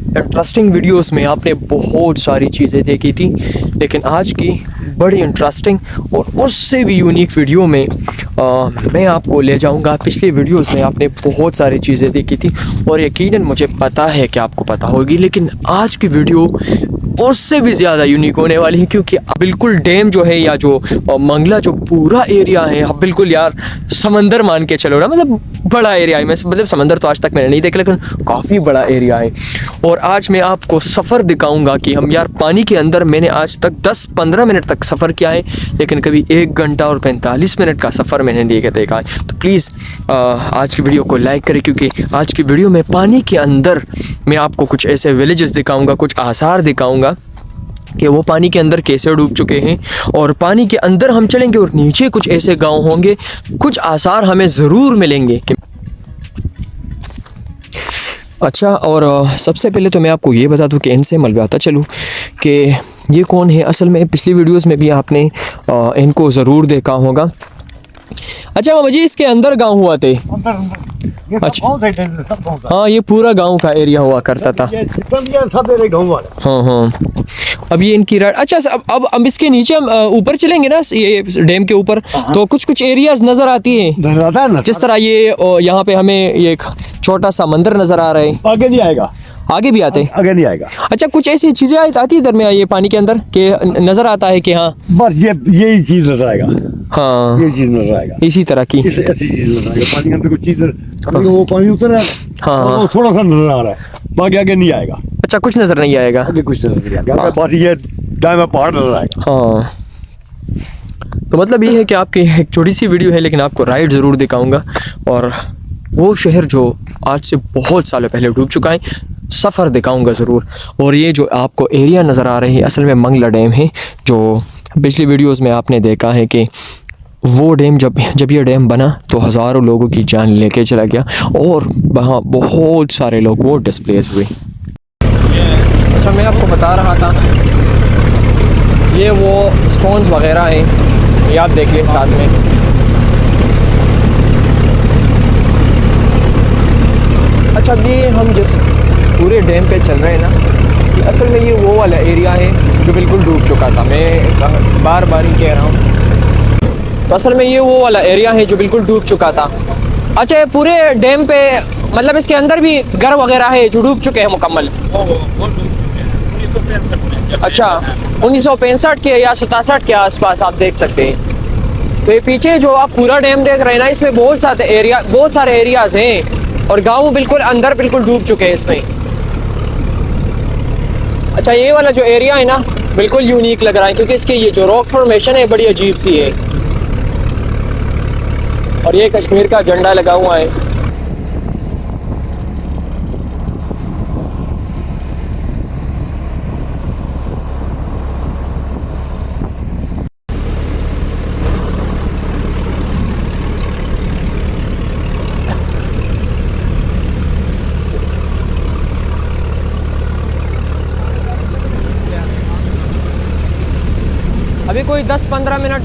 Interesting videos में आपने बहुत सारी चीज़ें देखी थी, लेकिन आज की बड़ी इंटरेस्टिंग और उससे भी यूनिक वीडियो में मैं आपको ले जाऊंगा। पिछली वीडियोस में आपने बहुत सारी चीज़ें देखी थी और यकीनन मुझे पता है कि आपको पता होगी, लेकिन आज की वीडियो उससे भी ज़्यादा यूनिक होने वाली है, क्योंकि बिल्कुल डैम जो है या जो मंगला जो पूरा एरिया है, आप बिल्कुल यार समंदर मान के चलो ना, मतलब बड़ा एरिया है। मैं मतलब समंदर तो आज तक मैंने नहीं देखा, लेकिन काफ़ी बड़ा एरिया है। और आज मैं आपको सफ़र दिखाऊंगा कि हम यार पानी के अंदर, मैंने आज तक 10-15 मिनट तक सफ़र किया है, लेकिन कभी 1 घंटा और 45 मिनट का सफ़र मैंने देखा है। तो प्लीज़ आज की वीडियो को लाइक करें, क्योंकि आज की वीडियो में पानी के अंदर मैं आपको कुछ ऐसे विलेजेस दिखाऊंगा, कुछ आसार दिखाऊंगा कि वो पानी के अंदर कैसे डूब चुके हैं, और पानी के अंदर हम चलेंगे और नीचे कुछ ऐसे गांव होंगे, कुछ आसार हमें ज़रूर मिलेंगे कि अच्छा। और सबसे पहले तो मैं आपको ये बता दूं कि इनसे मलबाता चलूँ कि ये कौन है। असल में पिछली वीडियोस में भी आपने इनको ज़रूर देखा होगा। अच्छा मामा जी, इसके अंदर गांव हुआ थे? अच्छा, हाँ, ये पूरा गांव का एरिया हुआ करता था। हाँ हाँ, अब ये इनकी अच्छा, अब इसके नीचे हम ऊपर चलेंगे ना, ये डैम के ऊपर, तो कुछ कुछ एरियाज नजर आती हैं, जिस तरह ये यहाँ पे हमें ये छोटा सा मंदिर नजर आ रहा है। आगे नहीं आएगा, आगे भी आते? आगे नहीं आएगा। अच्छा, कुछ ऐसी चीजें आती है इधर में, ये पानी के अंदर के नजर आता है कि हाँ बस यही चीज नजर आएगा। हाँ, ये चीज नजर आएगा, इसी तरह की ऐसी चीज नजर आएगा। पानी के अंदर कुछ चीज, वो पानी उतर रहा है, हाँ, वो थोड़ा सा नजर आ रहा है, बाकी आगे नहीं आएगा। अच्छा, कुछ नजर नहीं आएगा, आगे कुछ नजर नहीं आएगा, बस ये दाएं में पहाड़ नजर आएगा। हाँ, तो मतलब ये है कि आपकी एक छोटी सी वीडियो है, लेकिन आपको राइड ज़रूर दिखाऊंगा, और वो शहर जो आज से बहुत सालों पहले डूब चुका है, सफ़र दिखाऊंगा ज़रूर। और ये जो आपको एरिया नज़र आ रही है, असल में मंगला डैम है, जो पिछली वीडियोस में आपने देखा है कि वो डैम जब ये डैम बना तो हज़ारों लोगों की जान लेके चला गया, और वहाँ बहुत सारे लोग वो डिस्प्लेस हुए। अच्छा, मैं आपको बता रहा था, ये वो स्टोन्स वगैरह हैं, ये आप देखिए साथ में। अच्छा, ये हम जिस पूरे डैम पे चल रहे हैं ना, ये असल में ये वो वाला एरिया है जो बिल्कुल डूब चुका था। मैं बार बार ही कह रहा हूँ, तो असल में ये वो वाला एरिया है जो बिल्कुल डूब चुका था। अच्छा, ये पूरे डैम पे मतलब इसके अंदर भी घर वगैरह है जो डूब चुके हैं मुकम्मल? अच्छा, 1965 के या 67 के आसपास आप देख सकते हैं। तो ये पीछे जो आप पूरा डैम देख रहे हैं ना, इसमें बहुत सारे एरियाज हैं, और गांव बिल्कुल अंदर बिल्कुल डूब चुके हैं इसमें। अच्छा, ये वाला जो एरिया है ना, बिल्कुल यूनिक लग रहा है, क्योंकि इसकी ये जो रॉक फॉर्मेशन है बड़ी अजीब सी है, और ये कश्मीर का झंडा लगा हुआ है। अभी कोई 10-15 मिनट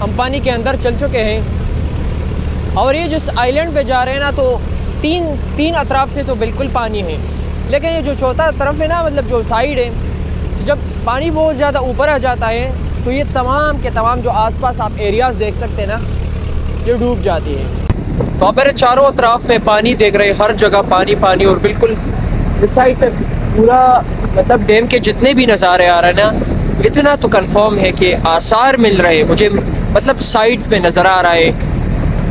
हम पानी के अंदर चल चुके हैं, और ये जिस आइलैंड पे जा रहे हैं ना, तो तीन अतराफ से तो बिल्कुल पानी है, लेकिन ये जो चौथा तरफ है ना, मतलब जो साइड है, तो जब पानी बहुत ज़्यादा ऊपर आ जाता है तो ये तमाम के तमाम जो आसपास आप एरियाज़ देख सकते हैं ना, ये डूब जाती है। तो आप मेरे चारों तरफ में पानी देख रहे हैं, हर जगह पानी पानी, और बिल्कुल इस साइड पे पूरा मतलब डैम के जितने भी नज़ारे आ रहे हैं ना, इतना तो कंफर्म है कि आसार मिल रहे हैं मुझे, मतलब साइड पे नज़र आ रहा है,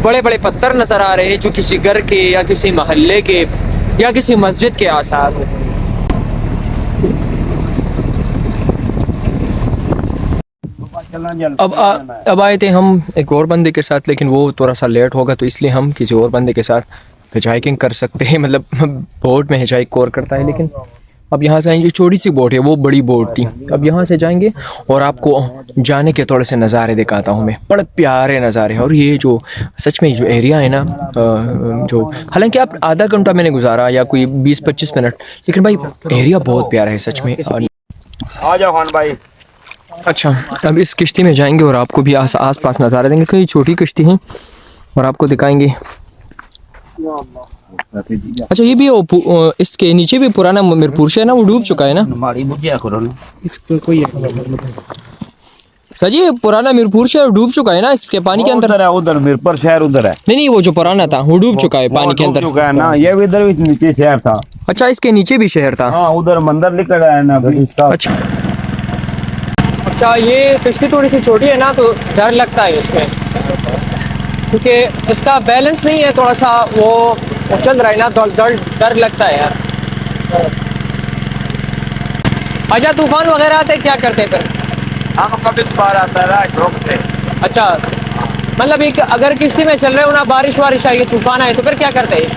बड़े बड़े पत्थर नज़र आ रहे हैं जो किसी घर के या किसी महल्ले के या किसी मस्जिद के आसार हैं। अब आए थे हम एक और बंदे के साथ, लेकिन वो थोड़ा सा लेट होगा, तो इसलिए हम किसी और बंदे के साथ हिचहाइकिंग कर सकते हैं, मतलब बोट में हिचहाइक और करता है। लेकिन अब यहाँ से आएंगे, छोटी सी बोट है, वो बड़ी बोट थी। अब यहाँ से जाएंगे और आपको जाने के थोड़े से नज़ारे दिखाता हूँ मैं, बड़े प्यारे नज़ारे हैं। और ये जो सच में जो एरिया है ना, जो हालांकि आप आधा घंटा मैंने गुजारा या कोई 20-25 मिनट, लेकिन भाई एरिया बहुत प्यारा है सच में। आ जाओ खान भाई। अच्छा, अब इस किश्ती में जाएंगे और आपको भी आस पास नज़ारे देंगे, क्योंकि छोटी किश्ती है, और आपको दिखाएंगे। अच्छा ये भी इसके नीचे भी पुराना मीरपुर शहर है ना, वो डूब चुका है ना। हमारी बुझिया करो ना इसको कोई सर जी ये पुराना मीरपुर शहर डूब चुका है ना इसके पानी के अंदर। उधर है, उधर मीरपुर शहर उधर है। नहीं वो जो पुराना था वो डूब चुका है पानी के अंदर। चुका है ना, ये भी इधर भी नीचे शहर था। अच्छा इसके नीचे भी शहर था। हाँ उधर मंदिर निकल रहा है ना इसका। अच्छा ये कश्ती थोड़ी सी छोटी है ना तो डर लगता है इसमें, क्योंकि इसका बैलेंस नहीं है, थोड़ा सा वो चल रहा है ना, डर लगता है यार। अच्छा तूफान वगैरह आते हैं क्या करते हैं फिर? हाँ कभी बार आता है ड्रॉप से। अच्छा मतलब एक अगर किश्ती में चल रहे हो ना, बारिश वारिश आई तूफान आए तो फिर क्या करते हैं?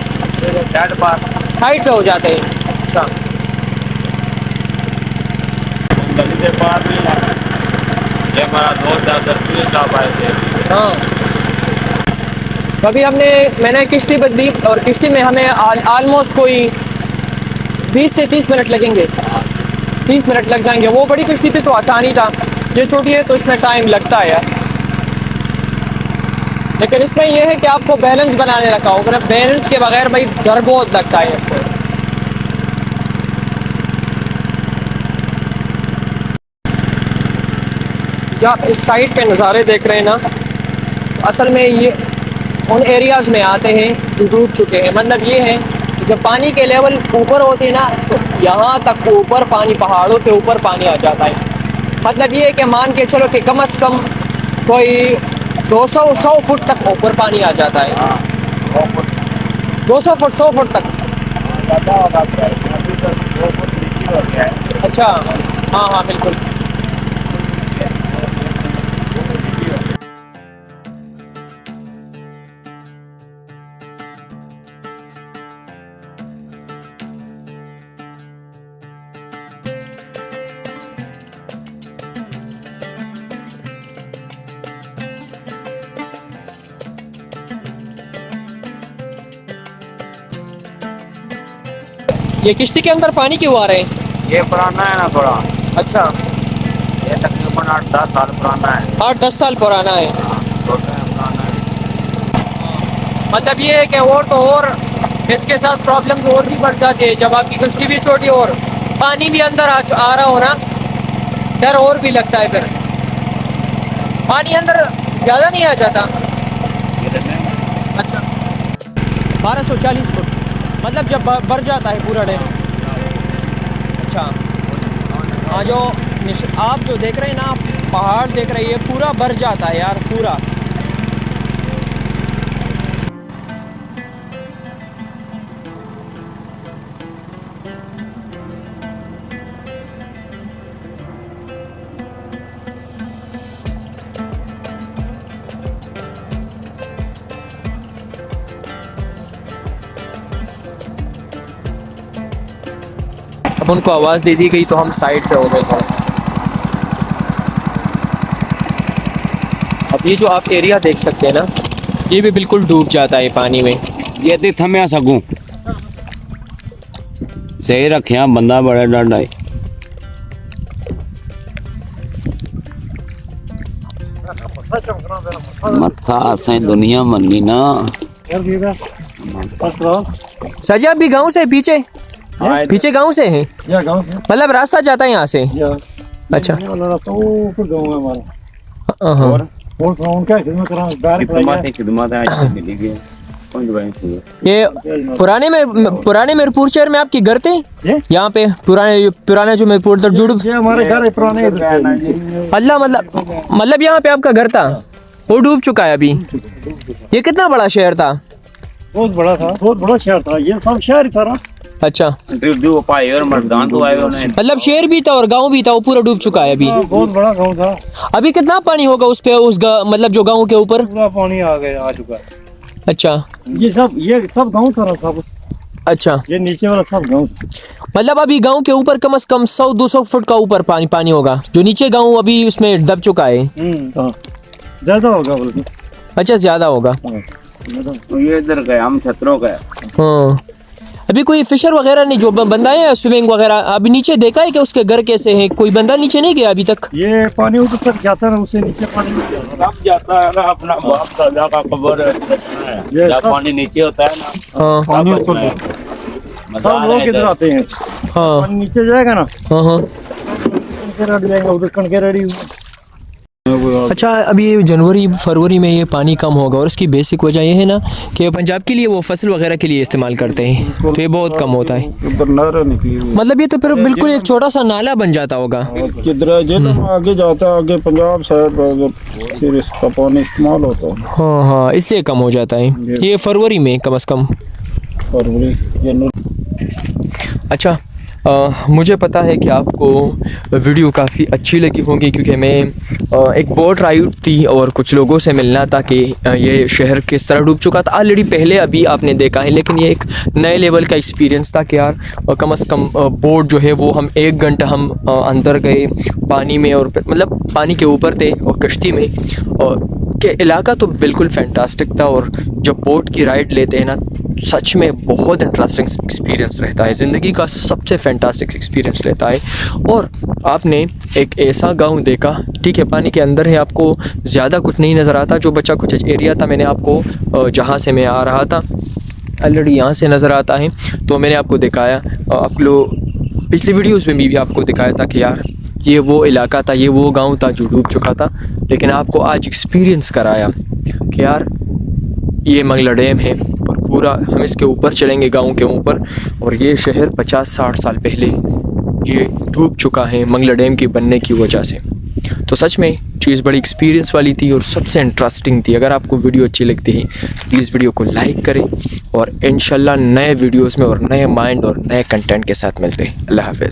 साइड पे हो जाते हैं। अच्छा गली के पार भी ये हमारा दोस्त आए थे। हाँ कभी मैंने किश्ती बदली और किश्ती में हमें ऑलमोस्ट कोई 20 से 30 मिनट लगेंगे, 30 मिनट लग जाएंगे। वो बड़ी किश्ती थी तो आसानी था, ये छोटी है तो इसमें टाइम लगता है यार। लेकिन इसमें यह है कि आपको बैलेंस बनाने रखा हो, अगर बैलेंस के बगैर भाई डर बहुत लगता है इसमें। जब आप इस साइड पे नज़ारे देख रहे हैं ना, असल में ये उन एरियाज़ में आते हैं जो डूब चुके हैं। मतलब ये है जब पानी के लेवल ऊपर होती है ना तो यहाँ तक ऊपर पानी, पहाड़ों के ऊपर पानी आ जाता है। मतलब ये है कि मान के चलो कि कम से कम कोई 200 फुट तक ऊपर पानी आ जाता है। 200 फुट 100 फुट तक। अच्छा हाँ हाँ बिल्कुल। ये किश्ती के अंदर पानी क्यों आ रहे हैं? ये पुराना है ना थोड़ा। अच्छा ये तकरीबन 8-10 साल पुराना है। 8-10 साल पुराना है। पुराना है। मतलब ये है कि और तो और इसके साथ प्रॉब्लम और भी बढ़ जाती है जब आपकी किश्ती भी छोटी और पानी भी अंदर आ रहा हो ना, डर और भी लगता है। फिर पानी अंदर ज़्यादा नहीं आ जाता। अच्छा 1240 फुट मतलब जब भर जाता है पूरा डैम। अच्छा हाँ जो आप जो देख रहे हैं ना, पहाड़ देख रहे हैं, ये पूरा भर जाता है यार पूरा। अब उनको आवाज़ दे दी गई तो हम साइड पे हो गए थोड़ा सा। अब ये जो आप एरिया देख सकते हैं ना, ये भी बिल्कुल डूब जाता है पानी में। ये दी थम्या सकूं सही रखिया बंदा बड़ा डर है। मत्था असें दुनिया मनी ना। सजी आप भी गांव से पीछे पीछे गांव से हैं? मतलब रास्ता जाता है यहाँ से? अच्छा हाँ। ये पुराने मीरपुर शहर में आपके घर थे यहाँ पे? पुराने जो मीरपुर जुड़ हमारे घर पुराने। मतलब यहाँ पे आपका घर था, वो डूब चुका है अभी। ये कितना बड़ा शहर था? बहुत बड़ा था, बहुत बड़ा शहर था, ये सब शहर ही था ना। अच्छा जो पाए और मर्दान तो आए उन्हें मतलब शहर भी था और गांव भी था, वो पूरा डूब चुका है अभी। बहुत बड़ा गांव था। अभी कितना पानी होगा उस पे, मतलब जो गांव के ऊपर? पूरा पानी आ चुका है। अच्छा ये सब गांव था सब। अच्छा ये नीचे वाला सब गांव था। मतलब अभी गांव के ऊपर कम से कम 100-200 फुट का ऊपर पानी होगा, जो नीचे गांव अभी उसमें दब चुका है। ज्यादा होगा बल्कि। अच्छा ज्यादा होगा। ये इधर गए हम छतरों गए। हाँ अभी कोई फिशर वगैरह नहीं, जो बंदा है स्विमिंग वगैरह अभी नीचे देखा है कि उसके घर कैसे हैं? कोई बंदा नीचे नहीं गया अभी तक? ये पानी ऊपर तक जाता है ना, उससे नीचे पानी नहीं जाता। अब जाता है ना अपना बाप दादा का कब्र है, ये जब सब- पानी नीचे होता है ना, हाँ पानी तब ऊपर उसमें मजा सब आ लोग रहा किधर है। आते हैं? हाँ पानी नीचे जाएगा ना, हाँ हाँ। कणके रेडी जाएंगे, उधर कणके रेडी। अच्छा, अभी जनवरी फरवरी में ये पानी कम होगा और इसकी बेसिक वजह ये है ना कि पंजाब के लिए वो फसल वगैरह के लिए इस्तेमाल करते हैं, तो ये बहुत कम होता है। उधर नहर निकली हुई मतलब ये तो फिर बिल्कुल एक छोटा सा नाला बन जाता होगा। है। किधर जेलम आगे जाता है, आगे पंजाब साइड पर फिर इसका पानी इस्तेमाल होता है। हाँ हाँ, इसलिए कम हो जाता है ये फरवरी में कम से कम। फरवरी जनवरी। अच्छा, मुझे पता है कि आपको वीडियो काफ़ी अच्छी लगी होगी, क्योंकि मैं एक बोट राइड थी और कुछ लोगों से मिलना था कि ये शहर किस तरह डूब चुका था। ऑलरेडी पहले अभी आपने देखा है, लेकिन ये एक नए लेवल का एक्सपीरियंस था कि यार कम से कम बोट जो है वो हम 1 घंटा हम अंदर गए पानी में, और मतलब पानी के ऊपर थे और कश्ती में, और कि इलाका तो बिल्कुल फैंटास्टिक था। और जब बोट की राइड लेते हैं ना, सच में बहुत इंटरेस्टिंग एक्सपीरियंस रहता है, ज़िंदगी का सबसे फैंटास्टिक एक्सपीरियंस रहता है। और आपने एक ऐसा गांव देखा, ठीक है पानी के अंदर है, आपको ज़्यादा कुछ नहीं नज़र आता, जो बचा कुछ एरिया था मैंने आपको जहाँ से मैं आ रहा था ऑलरेडी यहाँ से नज़र आता है, तो मैंने आपको दिखाया। आप लोग पिछली वीडियोज़ में भी आपको दिखाया था कि यार ये वो इलाका था, ये वो गांव था जो डूब चुका था, लेकिन आपको आज एक्सपीरियंस कराया कि यार ये मंगला डैम है और पूरा हम इसके ऊपर चलेंगे, गांव के ऊपर, और ये शहर 50-60 साल पहले ये डूब चुका है मंगला डैम के बनने की वजह से। तो सच में चीज़ बड़ी एक्सपीरियंस वाली थी और सबसे इंटरेस्टिंग थी। अगर आपको वीडियो अच्छी लगती है तो प्लीज़ वीडियो को लाइक करें, और इंशाल्लाह नए वीडियोज़ में और नए माइंड और नए कंटेंट के साथ मिलते हैं। अल्लाह हाफ़िज़।